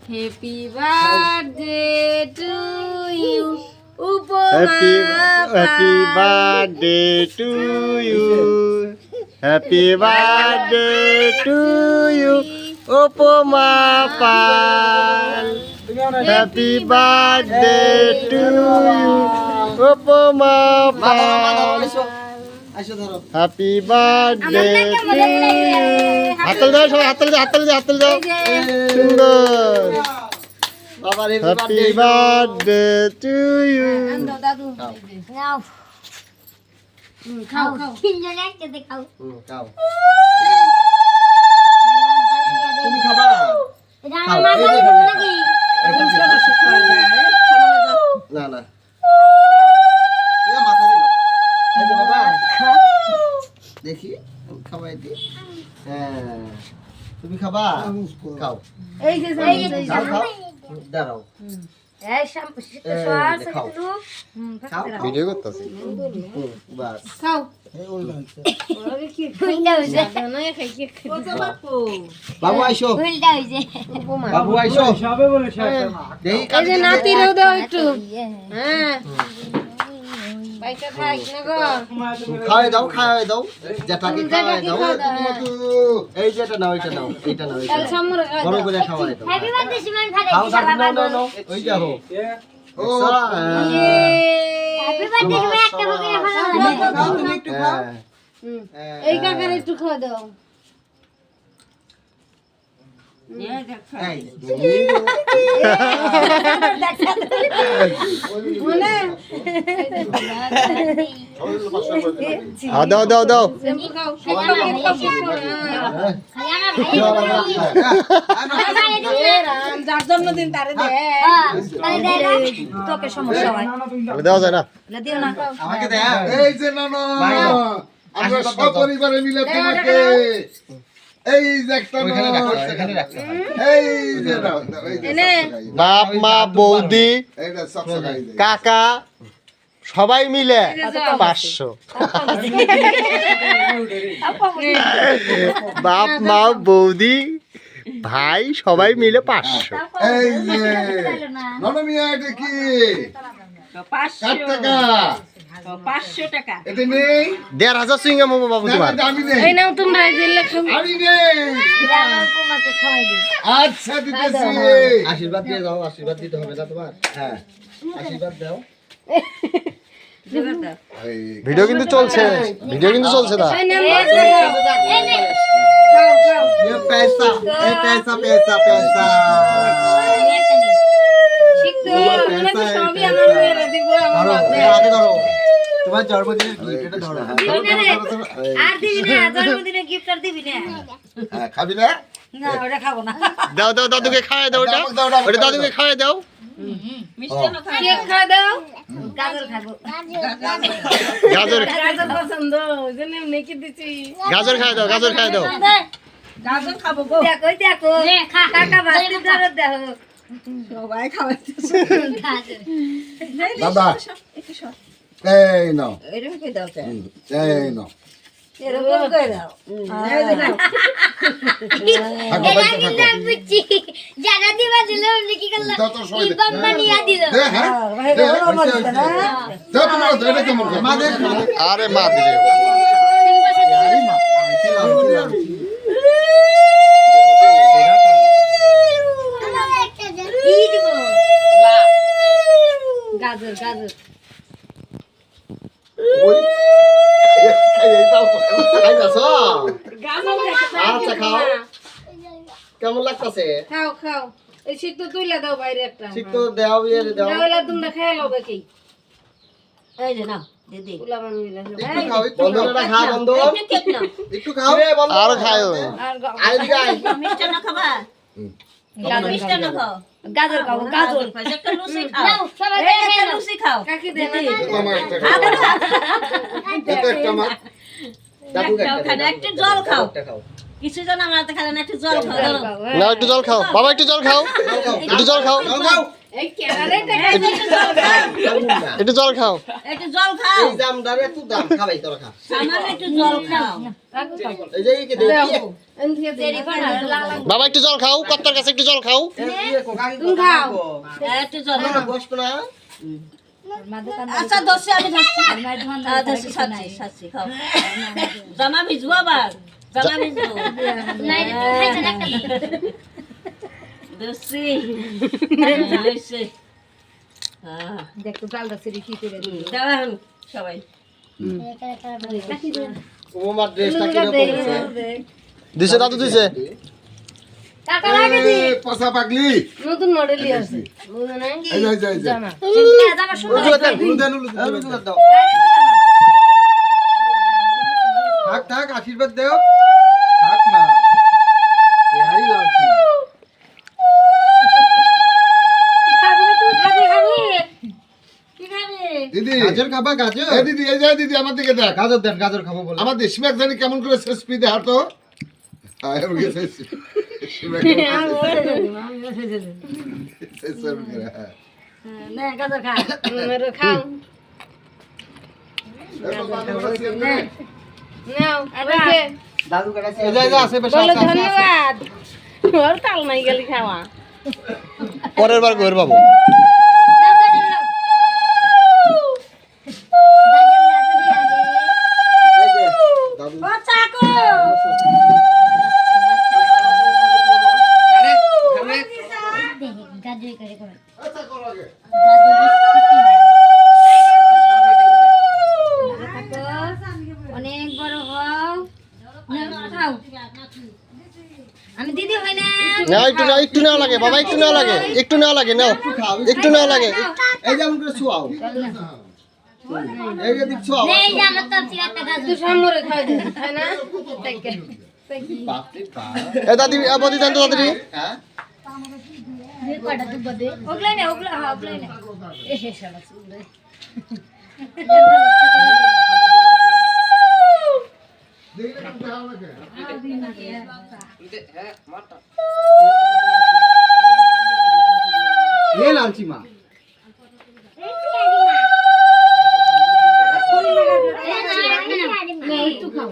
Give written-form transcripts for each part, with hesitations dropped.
Happy birthday to you Happy birthday to you. Happy birthday to you. Upama Pal. Happy birthday to you. Upama Pal. Happy birthday to you. হাতল দাও সবাই হাতল দাও সুন্দর Happy birthday to you. দাদু নাও খাও তিনজন একসাথে খাও খাও তুমি খাবা এটা আমার মাথা দিব নাকি না না এ মাথা দিল এই তো বাবা দেখি খাবাই দি হ্যাঁ তুমি খাবা খাও এই যে খাও দাঁড়াও এই শ্যাম্পু সর একটু খাও ভিডিও করতেছি বাস খাও ফুলটা হইছে বাবু আইসো ফুলটা হইছে বাবু আইসো সবে বলে শেষ দেই এই যে নাতিরেও দাও একটু হ্যাঁ পয়সা খাই না গো খাওয়াই দাও যেটাকে খাওয়াই দাও এই যেটা নাও এটা নাও কাল সামরে বড় করে খাওয়াই দাও হ্যাপি বার্থডে সিমান খালে খাও নাও ওই যাও ও হ্যাপি বার্থডে সিমান একটা বকে খাও তুমি একটু খাও এই কাকার একটু খাওয়া দাও এই দাও শ্যাম্পু খাও যার জন্মদিন তারে দে তোকে সমস্যা হয় দেওয়া যায় না দিও না আমাকে দেয়া এই যে নানো আমরা সপরিবারে মিলে তোমাকে এই যে একটা এখানে রাখো এই যে নাও এই যে এনে বাপ মা বৌদি এইটা সব সবাই দেয় কাকা সবাই মিলে 500 বাপ মা বৌদি ভাই সবাই মিলে 500 এই যে নানো মিয়া এটা কি 5 টাকা 500 টাকা এটা নেই 1500 সুইঙ্গা মোমো বাবু না তোমার না, আমি নেই এই নাও তোমরা এই যে লেখো আমি নেই তোমাকে খাওয়াই দিই আচ্ছা দিতেছি আশীর্বাদ দিয়ে দাও আশীর্বাদ দিতে হবে না তোমার হ্যাঁ আশীর্বাদ দাও এই ভিডিও কিন্তু চলছে না এই নাও এই নে খাও খাও ये पैसा আমি একটা নেই শিখতে মানে তো সবই আমার মেয়েরা দিব আমার বাবা আগে ধরো তোমার জন্মদিনের গিফট এটা ধরো আর দিবি না জন্মদিনে গিফট আর দিবি না হ্যাঁ, খাবি না না ওটা খাবো না দাও দাদুকে খাওয়াই দাও ওটা দাদুকে খাওয়াই দাও কেক খাওয়া দাও গাজর খাবো গাজর গাজর পছন্দ ওইজন্য নেকি দিছি গাজর খাওয়াই দাও গাজর খাবো গো দেখো দেখো কাকা ভাতি ধরো দেখো সবাই খাওয়াইতেছে বাবা এই নাও এরকম কই দাও এই নাও এরকম করে দাও থাকো এটা বাইতে কিন্তু থাকো আমি বুঝছি যারা দিবা দিল উনি কি করলো যত সময় দে। কোম্পানিয়া দিল দে হ্যাঁ দে দাও তোমার এটা কেমন করে? মা দেখ আরে মা দিলে কি দিব গাজর গাজর ওই এই দাও খাই দাও গাজর খেতে আচ্ছা খাও কেমন লাগতাছে খাও খাও এই শীত তো তুইলা দাও বাইরে একটা ঠিক তো দাও ইয়ে দাও তাহলে তোমরা খেয়ে লবে কি এই যে নাও দিদি পোলা বানিয়ে একটু খাও বন্ধুরা খা বন্ধু কেক নাও একটু খাও আর খাও আই গাই মিষ্টান্ন খাবা মিষ্টান্ন খাও গাজর খাও গাজর একটা লুচি খাও নাও সবাই একটা লুচি খাও কাকি দে আমার একটা এটা একটা মা দাদু একটু জল খাও খাও কিছু জন আমার হাতে খালে না একটু জল খাও না একটু জল খাও বাবা একটু জল খাও একটু জল খাও এই কেনারে টাকা একটু জল খাও একটু জল খাও এই দামদারে এত দাম খাবাই তোরা খা সামান্য একটু জল খাও এই যে কি দেখি বাবা একটু জল খাও কত্তার কাছে একটু জল খাও তুমি খাও একটু জল না বসব না আচ্ছা দোষে আমি ধরছি সাচ্ছি খাও জামা ভিজবো আবার জামা ভিজবো দোষি দোষি হ্যাঁ দেখো ডালটা সিরি কি করে দিই দাও এখন সবাই ও মার ড্রেসটা কি রকম আছে দিছে দাদু দিছে টাকা লাগে দি পাশা পাগলি নতুন মডেলই আছে বুঝো নাই এই যাই জামা জামা সুন্দর দাও থাক আশীর্বাদ দেও থাক না ইয়ারি লাগছে খাবি তুই খাবি কি খাবি দিদি গাজর খাবা গাজর এই দিদি এই যাই দিদি আমার দিকে দেখ গাজর দেন গাজর খাবো বলে আমার দেশি ব্যাগ জানি কেমন করে শেষ পিদে হাঁটো আয় ওকে শেষ না গাজর খা মেরে খাও নাও আরে দাদু কাছে এই যে আছে বেশ বলে ধন্যবাদ ওর তাল নাই গেলি খাওয়া পরের বার ঘর বাবু এই যে দাদু চাকু অনেক বড় হও খাও আমি দিদি হয় না না একটু নেওয়া লাগে বাবা একটু নেওয়া লাগে নাও একটু নেওয়া লাগে এই যেমন করে শুয়াও এই যে দিক শুয়াও এই যে আমার তো সিগারেটটা গাছ তুই সামরে খাই দে তাই না দেখে বাপ রে বাপ এ দাদি বদি দেন তো দাদি হ্যাঁ কয়টা দুব্বা দে ওগলাই না ওগলাই না এ হে শালা সুন্দর ये लालची माँ तू खाओ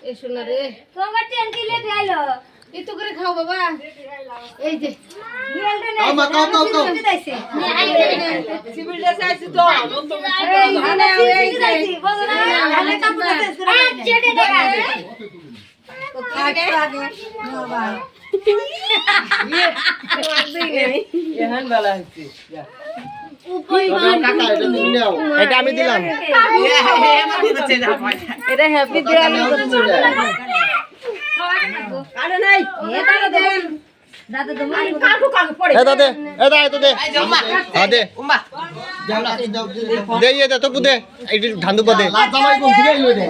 ए सुना रे তোমার ট্রেন কি লেট আইলো এই তো করে খাও বাবা এই যে आओ माँ आओ आओ आओ দিতেছে সিভিলটা চাইছি তো এই মানে এই যে বলো না আলে কাপড় চেঞ্জ করে চেটে টাকা আগে আগে বাবা काका এটা তুমি নাও এটা আমি দিলাম এটা হ্যাপি দিওয়ালি আরে নাই এটা দেন দাদা তোমার এ দাদে এ দা এত দে দে যাও না যাও দে দে তো পুদে একটু ধান দুপা দে জামাই কোন থেকে এলো রে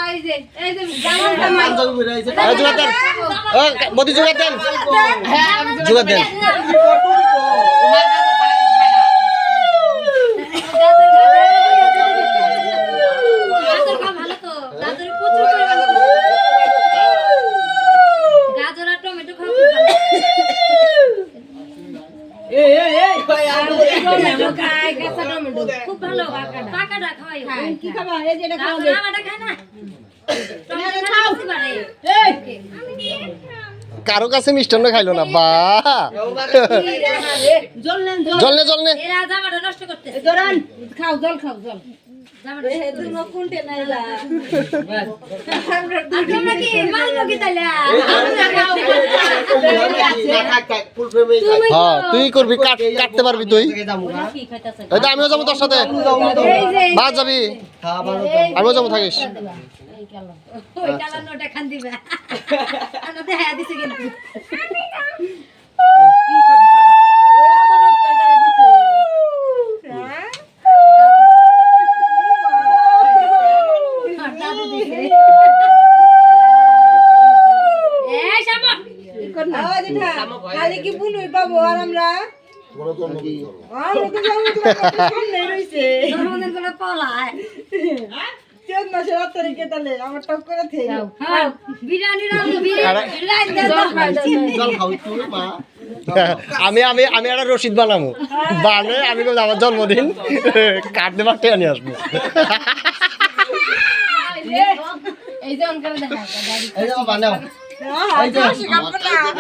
এই যে জামাটা মাই জামাই বের হইছে এ জুগার দেন ও বদি জুগার দেন জুগার দেন ভালো তো গাজর প্রচুর গাজর আর টমেটো খাও খুব ভালো পাকাটা খাওয়াই কি খাবা এই যে এটা খাও আমারটা খায় না টমেটো খাও পারে কারো কাছে মিষ্টান্ন খাইলো না বা জল নেন জল নে এরা জামাটা নষ্ট করতেছে জরান খাও জল খাও জল জামাটা তুমি কোনতে নাইলা তোমরা কি মারবো কি তাইলে ফুল ফ্রেমে হ্যাঁ তুই করবি কাটতে পারবি তুই কি খাইতাছে এই তো আমিও যাবো তোর সাথে বাদ যাবি আমিও যাবো থাকিস ওই কালার নোটা খান দিবা আমরা তো হ্যাঁ দিছি কিন্তু দাদু দিছে এই শামক খালি কি বুনুই পাবো আর আমরা বড় তো নবী আমি তো যাবো সামনে রইছে তোর মনের কোনো পলায় হ্যাঁ, বিরিয়ানি রান্না বিরিয়ানি জল খাও একটু মা আমি আমি আমি একটা রসিদ বানাবো বানাই আমি বলবো আমার জন্মদিন কাটতে পারতে নিয়ে আসবো এই যে অন করে দেখা এই যে বানাও এই যে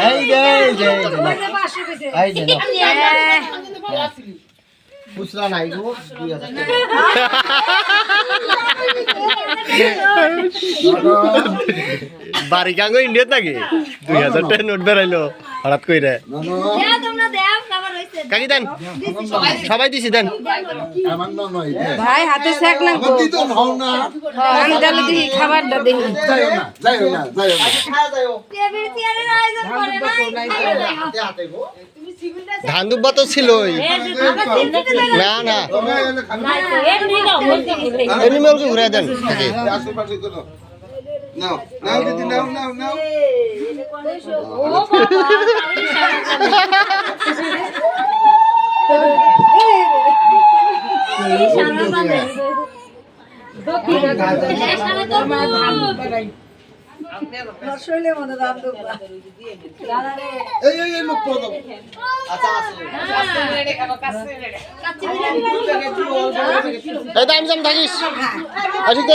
এই যে এই যে খুচরা নাই গো 2000 বাড়ি গাঙ্গো ইন্ডিয়াত নাকি 2000 টাকা নোট বেরাইলো হঠাৎ কইরে দেও তোমরা দেও খাবার হইছে কাকি দেন সবাই দিছি দেন আমার না নয় ভাই হাতে শেক না গো দিত নাও না আমি তাহলে দেখি খাবারটা দেখি যাইও না যাইও না যাইও না খাওয়া যাও টেবিল চেয়ারের আয়োজন করে না হাতে হাতে গো ধান দুব্বা তো ছিলই না না তোমরা এলে খালি এনিমেলকে ঘুরে দেন কাকি আশেপাশে করো নাও নাও দিদি নাও নাও নাও এই লোক পড়ো আচ্ছা আছে এই তো আমি যাম থাকিস আসি